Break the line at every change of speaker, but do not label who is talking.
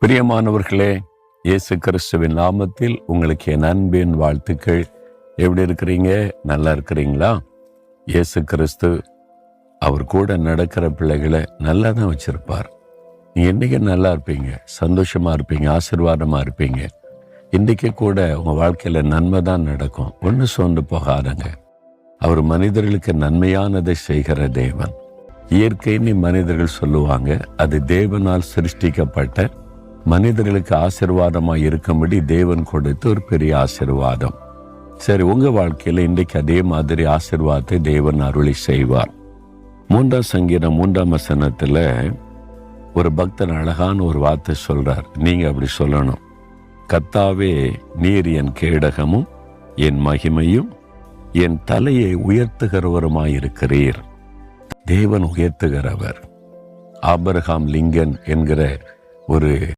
பிரியமானவர்களே, இயேசு கிறிஸ்துவின் நாமத்தில் உங்களுக்கு என் அன்பின் வாழ்த்துக்கள். எப்படி இருக்கிறீங்க? நல்லா இருக்கிறீங்களா? இயேசு கிறிஸ்து அவர் கூட நடக்கிற பிள்ளைகளை நல்லா தான் வச்சிருப்பார். நீங்க என்னைக்கு நல்லா இருப்பீங்க, சந்தோஷமா இருப்பீங்க, ஆசீர்வாதமா இருப்பீங்க. இன்றைக்கு கூட உங்க வாழ்க்கையில நன்மை தான் நடக்கும். ஒன்று சோர்ந்து போகாதங்க. அவர் மனிதர்களுக்கு நன்மையானதை செய்கிற தேவன். இயற்கைன்னு மனிதர்கள் சொல்லுவாங்க, அது தேவனால் சிருஷ்டிக்கப்பட்ட மனிதர்களுக்கு ஆசீர்வாதமாக இருக்கும்படி தேவன் கொடுத்த ஒரு பெரிய ஆசீர்வாதம். சரி, உங்க வாழ்க்கையில இன்றைக்கு அதே மாதிரி ஆசீர்வாதத்தை தேவன் அருளி செய்வார். 3ஆம் சங்கீதம் 3ஆம் வசனத்துல ஒரு பக்தன் அழகான ஒரு வார்த்தை சொல்றார். நீங்க அப்படி சொல்லணும்: கர்த்தாவே, நீர் என் கேடகமும் என் மகிமையும் என் தலையை உயர்த்துகிறவருமாயிருக்கிறீர். தேவன் உயர்த்துகிறவர். ஆபிரகாம் லிங்கன் என்கிற ஒரு